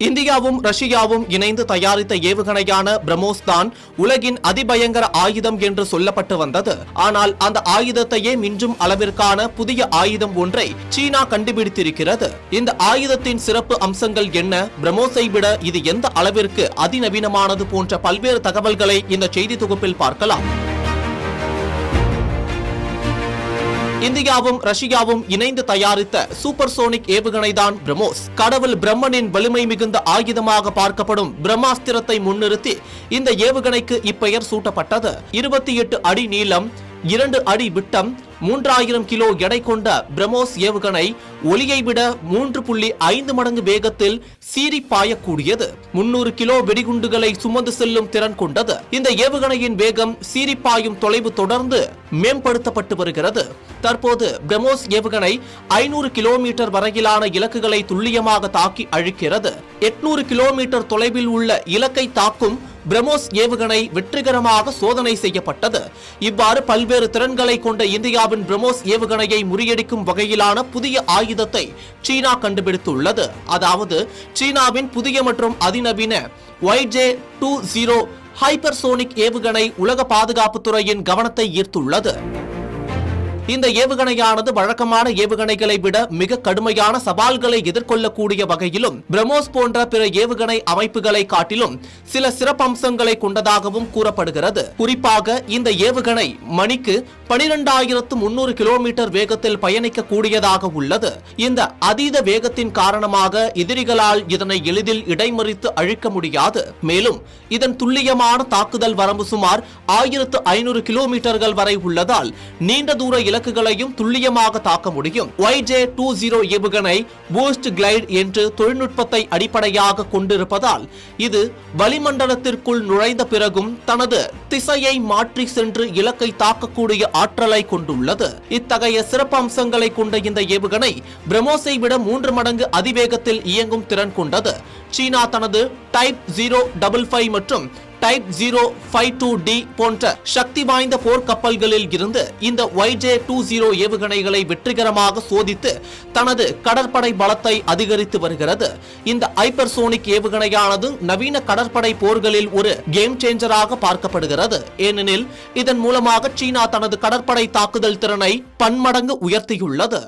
இந்தியாவும் ரஷ்யாவும் இணைந்து தயாரித்த ஏவுகணையான பிரம்மோஸ் தான் உலகின் அதிபயங்கர ஆயுதம் என்று சொல்லப்பட்டு வந்தது. ஆனால் அந்த ஆயுதத்தையே மிஞ்சும் அளவிற்கான புதிய ஆயுதம் ஒன்றை சீனா கண்டுபிடித்திருக்கிறது. இந்த ஆயுதத்தின் சிறப்பு அம்சங்கள் என்ன, பிரம்மோஸை விட இது எந்த அளவிற்கு அதிநவீனமானது போன்ற பல்வேறு தகவல்களை இந்த செய்தி தொகுப்பில் பார்க்கலாம். இந்தியாவும் ரஷ்யாவும் இணைந்து தயாரித்த சூப்பர்சோனிக் ஏவுகணைதான் பிரம்மோஸ். கடவுள் பிரம்மனின் வலிமை மிகுந்த ஆயுதமாக பார்க்கப்படும் பிரம்மாஸ்திரத்தை முன்னிறுத்தி இந்த ஏவுகணைக்கு இப்பெயர் சூட்டப்பட்டது. 28 அடி நீளம், 2 அடி விட்டம், 3000 கிலோ எடை கொண்ட பிரம்மோஸ் ஏவுகணை ஒலியை விட 3.5 மடங்கு வேகத்தில் சீறி பாயக்கூடியது. 300 கிலோ வெடிகுண்டுகளை சுமந்து செல்லும் திறன் கொண்டது. இந்த ஏவுகணையின் வேகம், சீறி பாயும் தொலைவு தொடர்ந்து மேம்படுத்தப்பட்டு வருகிறது. தற்போது பிரம்மோஸ் ஏவுகணை 500 கிலோமீட்டர் வரையிலான இலக்குகளை துல்லியமாக தாக்கி அழிக்கிறது. 800 கிலோமீட்டர் தொலைவில் உள்ள இலக்கை தாக்கும் பிரம்மோஸ் ஏவுகணை வெற்றிகரமாக சோதனை செய்யப்பட்டது. இவ்வாறு பல்வேறு திறன்களை கொண்ட இந்தியாவின் பிரம்மோஸ் ஏவுகணையை முறியடிக்கும் வகையிலான புதிய ஆயுதத்தை சீனா கண்டுபிடித்துள்ளது. அதாவது சீனாவின் புதிய மற்றும் அதிநவீன YJ-20 ஹைப்பர்சோனிக் ஏவுகணை உலக பாதுகாப்பு துறையின் கவனத்தை ஈர்த்துள்ளது. இந்த ஏவுகணையானது வழக்கமான ஏவுகணைகளை விட மிக கடுமையான சவால்களை எதிர்கொள்ளக்கூடிய வகையிலும் பிரம்மோஸ் போன்ற பிற ஏவுகணை அமைப்புகளை காட்டிலும் சில சிறப்பம்சங்களை கொண்டதாகவும் கூறப்படுகிறது. குறிப்பாக இந்த ஏவுகணை மணிக்கு 12,300 கிலோமீட்டர் வேகத்தில் பயணிக்க கூடியதாக உள்ளது. இந்த அதீத வேகத்தின் காரணமாக எதிரிகளால் இதனை எளிதில் இடைமறித்து அழிக்க முடியாது. மேலும் இதன் துல்லியமான தாக்குதல் வரம்பு சுமார் 1500 கிலோமீட்டர்கள் வரை உள்ளதால் நீண்ட தூர இலக்குகளையும் துல்லியமாக தாக்க முடியும். YJ-20 ஏவுகணை பூஸ்ட் கிளைட் என்று தொழில்நுட்பத்தை அடிப்படையாக கொண்டிருப்பதால் இது வளிமண்டலத்திற்குள் நுழைந்த பிறகும் தனது திசையை மாற்றி சென்று இலக்கை தாக்கக்கூடிய ஆற்றலை கொண்டுள்ளது. இத்தகைய சிறப்பு அம்சங்களை கொண்ட இந்த ஏவுகணை பிரம்மோஸை விட 3 மடங்கு அதிவேகத்தில் இயங்கும் திறன் கொண்டது. சீனா தனது டைப் 055 மற்றும் டைப் 052D போன்ற சக்தி வாய்ந்த போர்க்கப்பல்களில் இருந்து இந்த YJ-20 ஏவுகணைகளை வெற்றிகரமாக சோதித்து தனது கடற்படை பலத்தை அதிகரித்து வருகிறது. இந்த ஹைப்பர்சோனிக் ஏவுகணையானது நவீன கடற்படை போர்களில் ஒரு கேம் சேஞ்சராக பார்க்கப்படுகிறது. ஏனெனில் இதன் மூலமாக சீனா தனது கடற்படை தாக்குதல் திறனை பன்மடங்கு உயர்த்தியுள்ளது.